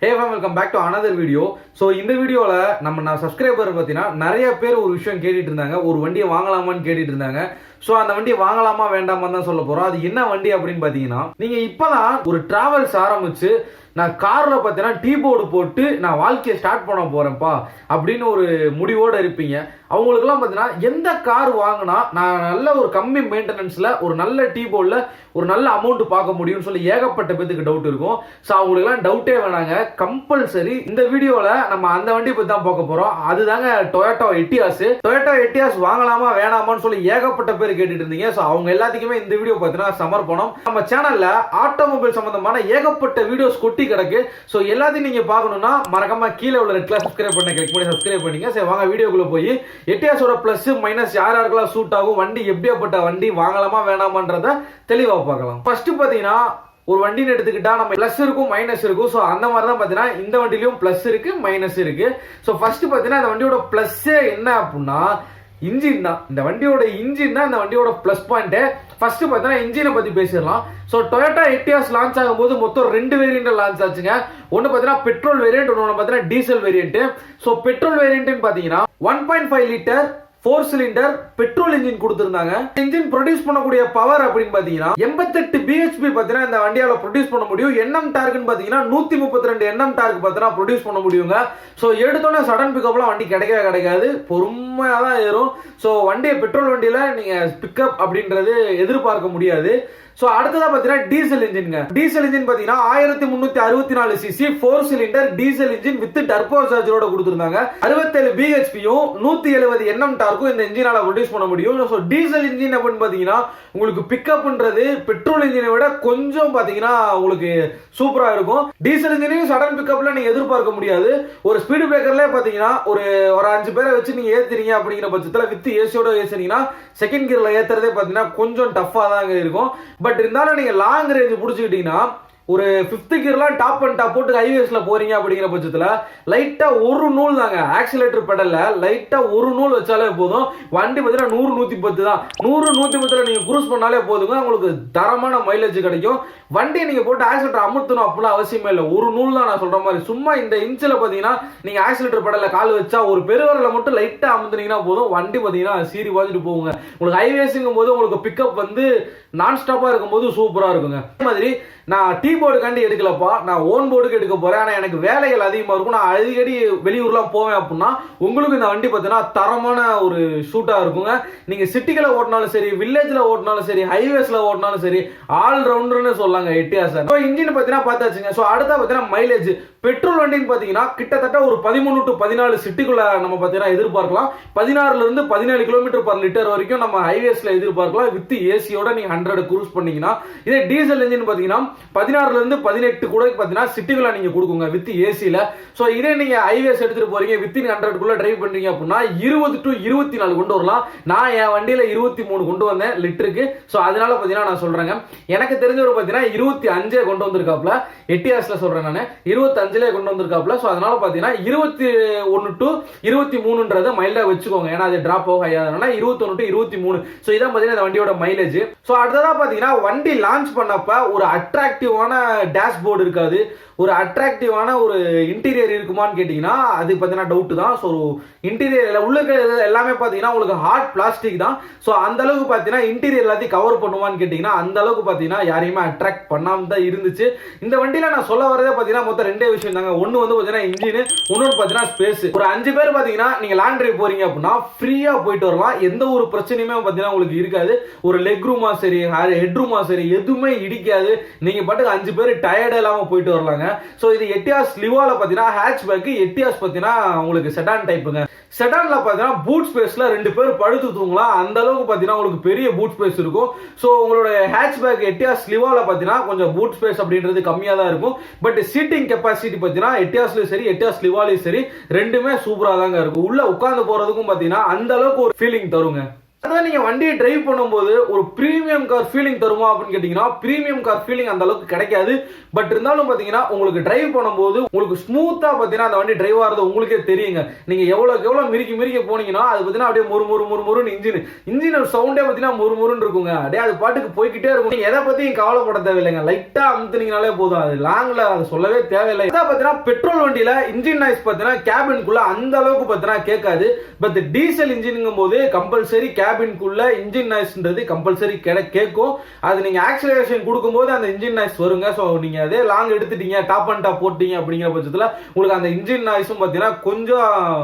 Hey fam, welcome back to another video. So இந்த வீடியோல நான் சப்ஸ்கிரைபர் பார்த்தீங்கன்னா நிறைய பேர் ஒரு விஷயம் கேட்டுட்டு இருந்தாங்க. ஒரு வண்டியை வாங்கலாமான்னு கேட்டுட்டு இருந்தாங்க. ஸோ அந்த வண்டியை வாங்கலாமா வேண்டாமான்னு தான் சொல்ல போறோம். அது என்ன வண்டி அப்படின்னு பார்த்தீங்கன்னா, நீங்க இப்பதான் ஒரு டிராவல்ஸ் ஆரம்பிச்சு நான் கார்ல பார்த்தீங்கன்னா டீ போர்டு போட்டு நான் வாழ்க்கையை ஸ்டார்ட் பண்ண போறேன்ப்பா அப்படின்னு ஒரு முடிவோடு இருப்பீங்க. அவங்களுக்குலாம் பார்த்தீங்கன்னா எந்த கார் வாங்கினா நான் நல்ல ஒரு கம்மி மெயின்டெனன்ஸ்ல ஒரு நல்ல டீ போர்டில் ஒரு நல்ல அமௌண்ட் பார்க்க முடியும்னு சொல்லி ஏகப்பட்ட பேருக்கு டவுட் இருக்கும். ஸோ அவங்களுக்குலாம் டவுட்டே வேணாங்க, கம்பல்சரி இந்த வீடியோவில் நம்ம அந்த வண்டியை பற்றி தான் பார்க்க போகிறோம். அதுதாங்க டொயோட்டா எட்டியாஸ். டொயோட்டா எட்டியாஸ் வாங்கலாமா வேணாமான்னு சொல்லி ஏகப்பட்ட பேர் கேட்டுட்டு இருந்தீங்க. ஸோ அவங்க எல்லாத்துக்குமே இந்த வீடியோ பார்த்தீங்கன்னா சமர்ப்பணம். நம்ம சேனல்ல ஆட்டோமொபைல் சம்பந்தமான ஏகப்பட்ட வீடியோஸ் கொட்டி கிடக்கு. ஸோ எல்லாத்தையும் நீங்க பார்க்கணும்னா மறக்காம கீழே உள்ள ரெட் கலர் சப்ஸ்கிரைப் பண்ண கிளிக் பண்ணி சப்ஸ்கிரைப் பண்ணிங்க. சரி வாங்க வீடியோக்குள்ள போய் எட்டியாஸோட பிளஸ் மைனஸ் யார் யாருக்கெல்லாம் சூட் ஆகும், வண்டி எப்படியாப்பட்ட வண்டி வாங்கலாமா வேணாமான்றத தெளிவாக பார்க்கலாம். ஃபர்ஸ்ட் பார்த்தீங்கன்னா ஒரு வண்டின்னு எடுத்துக்கிட்டா நம்ம பிளஸ் இருக்கும் மைனஸ் இருக்கும். ஸோ அந்த மாதிரி தான் பார்த்தீங்கன்னா இந்த வண்டிலையும் பிளஸ் இருக்கு மைனஸ் இருக்கு. ஸோ ஃபர்ஸ்ட் பார்த்தீங்கன்னா இந்த வண்டியோட பிளஸ்ஸே என்ன அப்படின்னா இன்ஜின் தான். இந்த வண்டியோட இன்ஜின் தான் இந்த வண்டியோட பிளஸ் பாயிண்ட். ஃபர்ஸ்ட் பார்த்தீங்கன்னா இன்ஜினை பத்தி பேசிடலாம். ஸோ டொயோட்டா எட்டியாஸ் லான்ச் ஆகும்போது மொத்தம் 2 வேரியன்ட் லான்ச் ஆச்சுங்க. ஒன்று பார்த்தீங்கன்னா பெட்ரோல் வேரியன்ட், ஒன்று பார்த்தீங்கன்னா டீசல் வேரியன்ட். ஸோ பெட்ரோல் வேரியன்ட்னு பார்த்தீங்கன்னா 1.5 லிட்டர் 4 சிலிண்டர் பெட்ரோல் இன்ஜின் கொடுத்திருந்தாங்க. இன்ஜின் ப்ரொடியூஸ் பண்ணக்கூடிய பவர் அப்படின்னு பாத்தீங்கன்னா 88 பிஹெச்பி பாத்தீங்கன்னா இந்த வண்டியால ப்ரொடியூஸ் பண்ண முடியும். என்எம் டார்க்னு பாத்தீங்கன்னா 132 என்எம் டார்க் பாத்தீங்கன்னா ப்ரொடியூஸ் பண்ண முடியுங்க. சோ எடுத்தோன்னே சடன் பிக்கப்லாம் வண்டி கிடைக்கவே கிடைக்காது, பொறுமையா தான் ஏறும். சோ வண்டியை பெட்ரோல் வண்டியில நீங்க பிக்கப் அப்படின்றது எதிர்பார்க்க முடியாது. சோ அடுத்ததா பாத்தீங்கன்னா டீசல் இன்ஜின்ங்க. டீசல் இன்ஜின் பாத்தீங்கன்னா 1364 CC 4 cylinder diesel engine with turbo சார்ஜரோட கொடுத்திருந்தாங்க. 67 பிஹெச்பியும் 170 என்எம் டார்க்கும் இந்த இன்ஜினால ப்ரொடியூஸ் பண்ண முடியும். சோ டீசல் இன்ஜின் அப்படின்னு பாத்தீங்கன்னா உங்களுக்கு பிக்கப்ன்றது பெட்ரோல் இன்ஜினை விட கொஞ்சம் பாத்தீங்கன்னா உங்களுக்கு சூப்பரா இருக்கும். டீசல் இன்ஜினையும் சடன் பிக்கப்ல நீங்க எதிர்பார்க்க முடியாது. ஒரு ஸ்பீடு பிரேக்கர்ல பாத்தீங்கன்னா ஒரு 5 பேரை வச்சு நீங்க ஏத்துறீங்க அப்படிங்கிற பட்சத்துல வித் ஏசியோட ஏசுறீங்கன்னா செகண்ட் கியர்ல ஏத்துறதே பாத்தீங்கன்னா கொஞ்சம் டஃபா தான் இருக்கும். பட் இருந்தாலும் நீங்க லாங் ரேஞ்ச் புடிச்சுக்கிட்டீங்கன்னா ஒரு 5th கியர்லாம் டாப் அண்ட் டாப் போட்டு ஹைவேஸ்ல போறீங்க அப்படிங்கிற பட்சத்துல லைட்டா ஒரு நூல் தாங்க ஆக்சிலேட்டர் பெடல்ல லைட்டா ஒரு நூல் வச்சாலே போதும். வண்டி பார்த்தீங்கன்னா 100 110 தான். 100 110 நீங்க குரூஸ் பண்ணாலே போதுங்க, உங்களுக்கு தரமான மைலேஜ் கிடைக்கும். வண்டியை நீங்க போட்டு ஆக்சிலேட்டர் அமுத்தணும் அப்படிலாம் அவசியமே இல்லை. ஒரு நூல் தான் நான் சொல்ற மாதிரி. சும்மா இந்த இன்ச்சில் பாத்தீங்கன்னா நீங்க ஆக்சிலேட்டர் பெடல்ல கால் வச்சா ஒரு பெருவரல மட்டும் லைட்டா அமுத்துனீங்கன்னா போதும், வண்டி பாத்தீங்கன்னா சீரி பாத்துட்டு போகுங்க. உங்களுக்கு ஹைவேஸுங்கும் போது உங்களுக்கு பிக்கப் வந்து நான் ஸ்டாப்பா இருக்கும்போது சூப்பரா இருக்குங்க. அதே மாதிரி நான் டீ போர்டுக்காண்டி எடுக்கலப்பா, நான் ஓன் போர்டுக்கு எடுக்க போறேன். ஆனா எனக்கு வேலைகள் அதிகமா இருக்கும், நான் அடிக்கடி வெளியூர்லாம் போவேன் அப்படின்னா உங்களுக்கு இந்த வண்டி பார்த்தீங்கன்னா தரமான ஒரு ஷூட்டா இருக்குங்க. நீங்க சிட்டிகளை ஓட்டினாலும் சரி, வில்லேஜ்ல ஓட்டினாலும் சரி, ஹைவேஸ்ல ஓட்டினாலும் சரி, ஆல் ரவுண்டர்னு சொல்லாங்க எட்டியாஸ். இன்ஜின் பார்த்தீங்கன்னா பார்த்தாச்சுங்க. ஸோ அடுத்தா பார்த்தீங்கன்னா மைலேஜ். பெட்ரோல் வண்டின்னு பார்த்தீங்கன்னா கிட்டத்தட்ட ஒரு 13 to 14 சிட்டிக்குள்ள நம்ம பார்த்தீங்கன்னா எதிர்பார்க்கலாம். 16 இருந்து 17 கிலோமீட்டர் பர் லிட்டர் வரைக்கும் நம்ம ஹைவேஸ்ல எதிர்பார்க்கலாம் வித் ஏசியோட நீங்க 100 குரூஸ் பண்ணீங்கன்னா. இதே டீசல் இன்ஜின் பார்த்தீங்கன்னா 16 இருந்து 18 கூட பார்த்தீங்கன்னா சிட்டிக்குள்ள நீங்க கொடுக்குங்க வித் ஏசில. ஸோ இதே நீங்க ஹைவேஸ் எடுத்துட்டு போறீங்க வித்தின் 100 குள்ள டிரைவ் பண்றீங்க அப்படின்னா 20 to 24 கொண்டு வரலாம். நான் என் வண்டியில 23 கொண்டு வந்தேன் லிட்டருக்கு. ஸோ அதனால பார்த்தீங்கன்னா நான் சொல்றேங்க, எனக்கு தெரிஞ்சவர் பார்த்தீங்கன்னா 25 கொண்டு வந்திருக்காப்ல. எட்டியாஸ்ல சொல்றேன் நான் 25 கொண்டு வந்திருக்காப்ல. சோ அதனால பாத்தீங்கன்னா 21 to 23ன்றத மைல்டா வச்சுக்கோங்க, ஏன்னா அது டிராப் ஆகாதனால 21 to 23. சோ இதான் பாத்தீங்கன்னா இந்த வண்டியோட மைலேஜ். சோ அடுத்ததா பாத்தீங்கன்னா வண்டி லான்ச் பண்ணப்ப ஒரு அட்ராக்டிவான டேஷ்போர்டு இருக்காது, ஒரு அட்ராக்டிவான ஒரு இன்டீரியர் இருக்குமான்னு கேட்டீங்கன்னா அது பாத்தீங்கன்னா டவுட் தான். ஸோ இன்டீரியர் உள்ள எல்லாமே பாத்தீங்கன்னா உங்களுக்கு ஹார்ட் பிளாஸ்டிக் தான். ஸோ அந்த அளவுக்கு பாத்தீங்கன்னா இன்டீரியர் எல்லாத்தையும் கவர் பண்ணுவான்னு கேட்டீங்கன்னா அந்த அளவுக்கு பாத்தீங்கன்னா யாரையுமே அட்ராக்ட் பண்ணாம தான் இருந்துச்சு. இந்த வண்டியில நான் சொல்ல வரதே பாத்தீங்கன்னா மொத்தம் 2 விஷயம் தாங்க. ஒன்னு வந்து பாத்தீங்கன்னா இன்ஜின், இன்னொன்று பாத்தீங்கன்னா ஸ்பேஸ். ஒரு 5 பேர் பாத்தீங்கன்னா நீங்க லாங் டிரைவ் போறீங்க அப்படின்னா ஃப்ரீயா போயிட்டு வரலாம், எந்த ஒரு பிரச்சனையுமே பாத்தீங்கன்னா உங்களுக்கு இருக்காது. ஒரு லெக் ரூமா சரி, ஹெட் ரூமா சரி, எதுவுமே இடிக்காது. நீங்க பாட்டுக்கு 5 பேர் டயர்ட் இல்லாம போயிட்டு வரலாங்க. சோ இது எட்டியாஸ் லிவால பாத்தீங்கன்னா ஹேட்ச்பேக், எட்டியாஸ் பாத்தீங்கன்னா உங்களுக்கு செடான் டைப்புங்க. செடான்ல பாத்தீங்கன்னா பூட் ஸ்பேஸ்ல 2 பேர் படுத்து தூங்கலாம், அந்த அளவுக்கு பாத்தீங்கன்னா உங்களுக்கு பெரிய பூட் ஸ்பேஸ் இருக்கும். சோ உங்களோட ஹேட்ச்பேக் எட்டியாஸ் லிவால பாத்தீங்கன்னா கொஞ்சம் பூட் ஸ்பேஸ் அப்படின்றது கம்மியா தான் இருக்கும். பட் சீட்டிங் கெப்பாசிட்டி பாத்தீங்கன்னா எட்டியாஸ்லயும் சரி எட்டியாஸ் லிவாலையும் சரி ரெண்டுமே சூப்பரா தாங்க இருக்கும். உள்ள உட்கார்ந்து போறதுக்கும் பாத்தீங்கன்னா அந்த அளவுக்கு ஒரு ஃபீலிங் தருங்க. அதான் நீங்க வண்டியை டிரைவ் பண்ணும்போது ஒரு பிரீமியம் கார் ஃபீலிங் தருமா அப்படின்னு கேட்டீங்கன்னா பிரீமியம் கார் ஃபீலிங் அந்த அளவுக்கு கிடைக்காது. பட் இருந்தாலும் பாத்தீங்கன்னா உங்களுக்கு டிரைவ் பண்ணும்போது உங்களுக்கு ஸ்மூத்தா பாத்தீங்கன்னா அந்த வண்டி டிரைவ் ஆகிறது உங்களுக்கே தெரியுங்க. நீங்க எவ்வளவு மிரிக்க போனீங்கன்னா அது பாத்தீங்கன்னா அப்படியே முறுமுறுன்னு இன்ஜின் சவுண்டே பாத்தீங்கன்னா முறுமுறுன்னு இருக்குங்க. அப்படியே அது பாட்டுக்கு போய்கிட்டே இருக்கும். நீங்க எதை பத்தியும் கவலைப்பட தேவையில்லைங்க. லைட்டா அமுத்துனீங்கனாலே போதும். அது லாங்ல அது சொல்லவே தேவையில்லை. அதான் பாத்தீங்கன்னா பெட்ரோல் வண்டியில இன்ஜின் நாய்ஸ் பாத்தீங்கன்னா கேபின்குள்ள அந்த அளவுக்கு பாத்தீங்கன்னா கேட்காது. பட் டீசல் இன்ஜினுங்கும் போது கம்பல்சரி கேபின்குள்ள இன்ஜின் நாய்ஸ்ன்றது கம்பல்சரி கேட்கும். அது நீங்க ஆக்சிலரேஷன் கொடுக்கும்போது அந்த இன்ஜின் நாய்ஸ் வருங்க. ஸோ நீங்க அதே லாங் எடுத்துட்டீங்க டாப் அண்ட் டாப் போட்டீங்க அப்படிங்கிற பட்சத்தில் உங்களுக்கு அந்த இன்ஜின் நாய்ஸும் பார்த்தீங்கன்னா கொஞ்சம்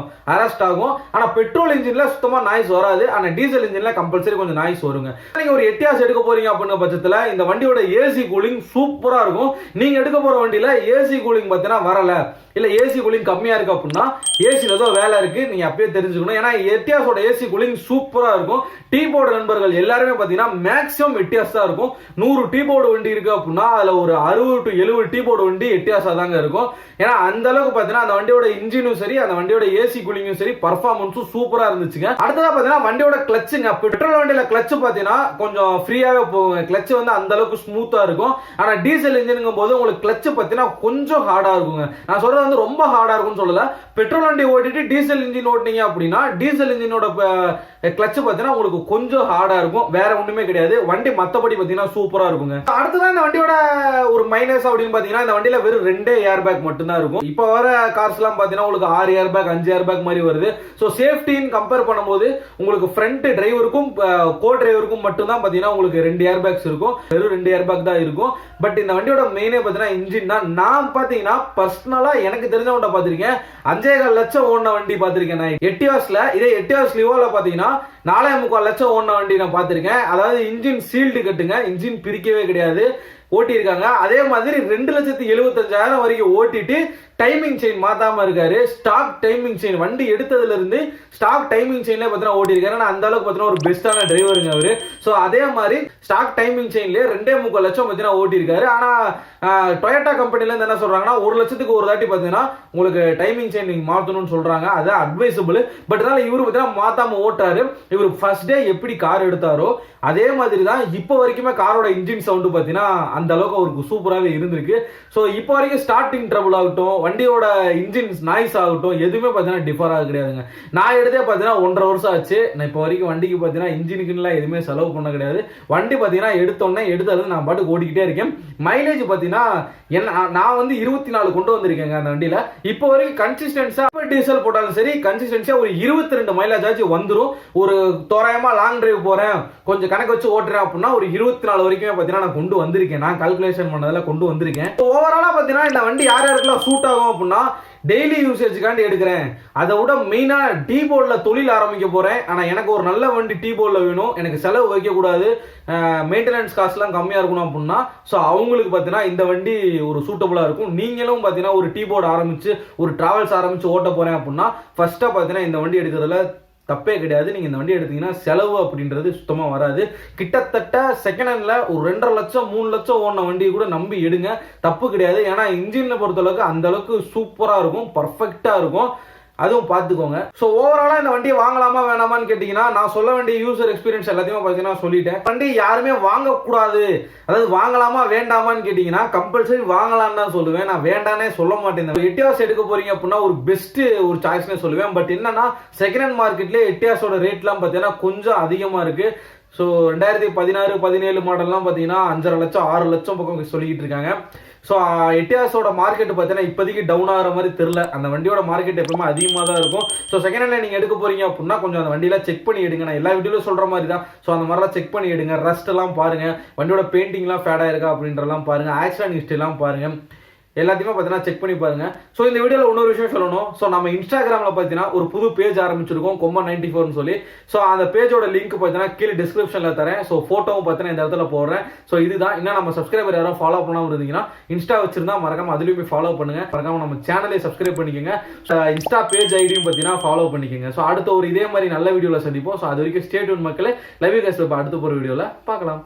அரெஸ்ட் ஆகும். ஆனால் பெட்ரோல் இன்ஜின்ல சுத்தமாக நாய்ஸ் வராது. ஆனால் டீசல் இன்ஜின்ல கம்பல்சரி கொஞ்சம் நாய்ஸ் வருங்க. நீங்க ஒரு எட்டியாஸ் எடுக்க போறீங்க அப்படிங்கிற பட்சத்தில் இந்த வண்டியோட ஏசி கூலிங் சூப்பரா இருக்கும். நீங்க எடுக்க போற வண்டியில ஏசி கூலிங் பார்த்தீங்கன்னா வரல, இல்ல ஏசி கூலிங் கம்மியா இருக்கு அப்படின்னா ஏசில ஏதோ வேலை இருக்கு, நீங்க அப்பயே தெரிஞ்சுக்கணும். ஏன்னா எட்டியாஸோட ஏசி கூலிங் சூப்பரா இருக்கும். டீ போர்டு நண்பர்கள் எல்லாருமே பாத்தீங்கன்னா மேக்ஸிமம் எட்டியாஸ் தான் இருக்கும். 100 டீ போர்டு வண்டி இருக்கு அப்படின்னா அதுல ஒரு 60 to 70 டீ போர்டு வண்டி எட்டியாஸா தாங்க இருக்கும். ஏன்னா அந்த அளவுக்கு பாத்தீங்கன்னா அந்த வண்டியோட இன்ஜினும் சரி அந்த வண்டியோட ஏசி கூலிங்கும் சரி பர்ஃபார்மன்ஸும் சூப்பரா இருந்துச்சுங்க. அடுத்ததா பாத்தீங்கன்னா வண்டியோட கிளச்சுங்க. பெட்ரோல் வண்டியில கிளச் பாத்தீங்கன்னா கொஞ்சம் ஃப்ரீயாவே போகும். கிளச் வந்து அந்த அளவுக்கு ஸ்மூத்தா இருக்கும். ஆனா டீசல் இன்ஜினுங்கும் போது உங்களுக்கு கிளச் பாத்தீங்கன்னா கொஞ்சம் ஹார்டா இருக்குங்க. நான் சொல்றது வந்து ரொம்ப ஹார்டா இருக்கும்னு சொல்லல. பெட்ரோல் வண்டி ஓட்டிட்டு டீசல் இன்ஜின் ஓட்டினீங்க அப்படின்னா டீசல் இன்ஜினோட கிளட்ச் பார்த்தீங்கன்னா உங்களுக்கு கொஞ்சம் ஹார்டா இருக்கும். வேற ஒண்ணுமே கிடையாது. வண்டி மத்தபடி பார்த்தீங்கன்னா சூப்பரா இருக்குங்க. அடுத்ததான் இந்த வண்டியோட ஒரு மைனஸ் அப்படின்னு பார்த்தீங்கன்னா இந்த வண்டியில வெறும் 2 ஏர் பேக் மட்டும் தான் இருக்கும். இப்போ வர கார்ஸ் எல்லாம் பார்த்தீங்கன்னா உங்களுக்கு 6 ஏர் பேக் 5 ஏர் பேக் மாதிரி வருது. ஸோ சேஃப்டின்னு கம்பேர் பண்ணும்போது உங்களுக்கு ஃப்ரண்ட் டிரைவருக்கும் கோ டிரைவருக்கும் மட்டும் தான் பார்த்தீங்கன்னா உங்களுக்கு 2 ஏர் பேக்ஸ் இருக்கும். வெறும் 2 ஏர் பேக் தான் இருக்கும். பட் இந்த வண்டியோட மெயினே பார்த்தீங்கன்னா இன்ஜின் தான். நான் பார்த்தீங்கன்னா பர்சனலா எனக்கு தெரிஞ்ச வண்டி பார்த்திருக்கேன். 5.25 லட்சம் ஓடின வண்டி பார்த்திருக்கேன் நான் எட்டியாஸ்ல. இதே எட்டியாஸ் லிவோல பாத்தீங்கன்னா 4.25 லட்சம் ஓடின வண்டி நான் பார்த்திருக்கேன். அதாவது இன்ஜின் சீல்டு கட்டுங்க, இன்ஜின் பிரிக்கவே கிடையாது, ஓட்டி இருக்காங்க. அதே மாதிரி 2,75,000 வரைக்கும் ஓட்டிட்டு டைமிங் செயின் மாத்தாம இருக்காரு. ஸ்டாக் டைமிங் செயின் வண்டி எடுத்ததுல இருந்து ஸ்டாக் டைமிங் செயின்ல பாத்தீங்கன்னா ஓட்டி இருக்காரு. அந்த அளவுக்கு பாத்தீங்கன்னா ஒரு பெஸ்டான டிரைவருங்க அவரு. சோ அதே மாதிரி ஸ்டாக் டைமிங் செயின்ல 2.25 லட்சம் பாத்தீங்கன்னா ஓட்டி இருக்காரு. ஆனா டொயோட்டா கம்பெனில இருந்து என்ன சொல்றாங்கன்னா 1 லட்சத்துக்கு ஒரு தாட்டி பாத்தீங்கன்னா உங்களுக்கு டைமிங் செயின் நீங்க மாத்தணும்னு சொல்றாங்க. அது அட்வைசபிள். பட் அதனால இவரு பாத்தீங்கன்னா மாத்தாம ஓட்டுறாரு. இவரு ஃபர்ஸ்ட் டே எப்படி கார் எடுத்தாரோ அதே மாதிரி தான் இப்போ வரைக்குமே காரோட இன்ஜின் சவுண்டு பாத்தீங்கன்னா அந்த அளவுக்கு அவருக்கு சூப்பராகவே இருந்திருக்கு. ஸோ இப்போ வரைக்கும் ஸ்டார்டிங் ட்ரபிள் ஆகட்டும், வண்டியோட இன்ஜின் நாய்ஸ் ஆகட்டும், எதுவுமே பார்த்தீங்கன்னா டிஃபர் ஆக கிடையாதுங்க. நான் எடுத்தே பார்த்தீங்கன்னா 1.5 வருஷம் ஆச்சு. நான் இப்போ வரைக்கும் வண்டிக்கு பார்த்தீங்கன்னா இன்ஜினுக்குலாம் எதுவுமே செலவு பண்ண கிடையாது. வண்டி பார்த்தீங்கன்னா எடுத்தது நான் பாட்டுக்கு ஓடிக்கிட்டே இருக்கேன். மைலேஜ் பார்த்தீங்கன்னா நான் வந்து 24 கொண்டு வந்திருக்கேங்க அந்த வண்டியில. இப்போ வரைக்கும் கன்சிஸ்டன்ஸா டீசல் போட்டாலும் சரி கன்சிஸ்டன்ஸா ஒரு 22 மைலேஜ் ஆச்சு வந்துடும். ஒரு தோராயமா லாங் டிரைவ் போறேன் கொஞ்சம் கணக்கு வச்சு ஓட்டுறேன் அப்படின்னா ஒரு 24 வரைக்கும் பார்த்தீங்கன்னா நான் கொண்டு வந்திருக்கேன். நான் கால்குலேஷன் பண்ணதில் கொண்டு வந்திருக்கேன். ஓவராலா பார்த்தீங்கன்னா இந்த வண்டி யார் யாருக்கெல்லாம் சூட் ஆகும் அப்படின்னா டெய்லி யூசேஜுக்காண்டி எடுக்கிறேன், அதை விட மெயினா டீ போர்டில் தொழில் ஆரம்பிக்க போறேன். ஆனா எனக்கு ஒரு நல்ல வண்டி டீ போர்டில் வேணும், எனக்கு செலவு வைக்க கூடாது, மெயின்டெனன்ஸ் காஸ்ட்லாம் கம்மியா இருக்கணும் அப்படின்னா ஸோ அவங்களுக்கு பார்த்தீங்கன்னா இந்த வண்டி ஒரு சூட்டபுளா இருக்கும். நீங்களும் பார்த்தீங்கன்னா ஒரு டீ போர்டு ஆரம்பிச்சு ஒரு டிராவல்ஸ் ஆரம்பிச்சு ஓட்ட போறேன் அப்படின்னா ஃபர்ஸ்டா பார்த்தீங்கன்னா இந்த வண்டி எடுக்கிறதுல தப்பே கிடையாது. நீங்க இந்த வண்டி எடுத்தீங்கன்னா செலவு அப்படின்றது சுத்தமா வராது. கிட்டத்தட்ட செகண்ட் ஹேண்ட்ல ஒரு 2.5 லட்சம் 3 லட்சம் ஓடின வண்டியை கூட நம்பி எடுங்க, தப்பு கிடையாது. ஏன்னா இன்ஜினை பொறுத்த அளவுக்கு அந்த அளவுக்கு சூப்பரா இருக்கும், பர்ஃபெக்டா இருக்கும். அதுவும் பார்த்துக்கோங்க. ஸோ ஓவராலா இந்த வண்டியை வாங்கலாமா வேணாமான்னு கேட்டீங்கன்னா நான் சொல்ல வேண்டிய யூசர் எக்ஸ்பீரியன்ஸ் எல்லாத்தையுமே பார்த்தீங்கன்னா சொல்லிட்டேன். வண்டி யாருமே வாங்கக்கூடாது, அதாவது வாங்கலாமா வேண்டாமான்னு கேட்டீங்கன்னா கம்பல்சரி வாங்கலாம்னு தான் சொல்லுவேன். நான் வேண்டானே சொல்ல மாட்டேன். எட்டியாஸ் எடுக்க போறீங்க அப்படின்னா ஒரு பெஸ்ட் ஒரு சாய்ஸ்னே சொல்லுவேன். பட் என்னன்னா செகண்ட் ஹேண்ட் மார்க்கெட்ல எட்டியாஸோட ரேட்லாம் பார்த்தீங்கன்னா கொஞ்சம் அதிகமா இருக்கு. ஸோ 2016 17 மாடல்லாம் பார்த்தீங்கன்னா 5.5 லட்சம் 6 லட்சம் பக்கம் சொல்லிக்கிட்டு இருக்காங்க. ஸோ எட்டியாஸோட மார்க்கெட் பார்த்தீங்கன்னா இப்போதைக்கு டவுன் ஆகிற மாதிரி தெரியல. அந்த வண்டியோட மார்க்கெட் எப்பவுமே அதிகமாக தான் இருக்கும். ஸோ செகண்ட் ஹேண்ட்ல நீங்கள் எடுக்க போறீங்க அப்படின்னா கொஞ்சம் அந்த வண்டியெல்லாம் செக் பண்ணி எடுங்க. நான் எல்லா வீடியோலும் சொல்ற மாதிரி தான். ஸோ அந்த மாதிரிலாம் செக் பண்ணி எடுங்க. ரஸ்ட் எல்லாம் பாருங்க, வண்டியோட பெயிண்டிங்லாம் ஃபேட் ஆயிருக்கா அப்படின்றலாம் பாருங்க, ஆக்சிடென்ட் ஹிஸ்ட்ரிலாம் பாருங்க, எல்லாத்தையுமே பார்த்தீங்கன்னா செக் பண்ணி பாருங்க. ஸோ இந்த வீடியோவில் இன்னொரு விஷயம் சொல்லணும். ஸோ நம்ம இன்ஸ்டாகிராமில் பார்த்தீங்கன்னா ஒரு புது பேஜ் ஆரம்பிச்சிருக்கோம், கொம்பன் 94 சொல்லி. ஸோ அந்த பேஜோட லிங்க் பார்த்தீங்கன்னா கீழே டிஸ்கிரிப்ஷனில் தரேன். ஸோ ஃபோட்டோவும் பார்த்தீங்கன்னா இந்த இடத்துல போடுறேன். ஸோ இதுதான் இன்னும் நம்ம சப்ஸ்கிரைபர் யாரும் ஃபாலோ பண்ணாமல் இருந்தீங்கன்னா இன்ஸ்டா வச்சிருந்தா மறக்காம அதுலேயும் போய் ஃபாலோ பண்ணுங்க. மறக்காம நம்ம சேனலை சப்ஸ்கிரைப் பண்ணிக்கோங்க. இன்ஸ்டா பேஜ் ஐடியும் பார்த்தீங்கன்னா ஃபாலோ பண்ணிக்கோங்க. ஸோ அடுத்த ஒரு இதே மாதிரி நல்ல வீடியோவில் சந்திப்போம். ஸோ அது வரைக்கும் ஸ்டே டியூன் மக்களே. Love you guys. அடுத்த ஒரு வீடியோவில் பார்க்கலாம்.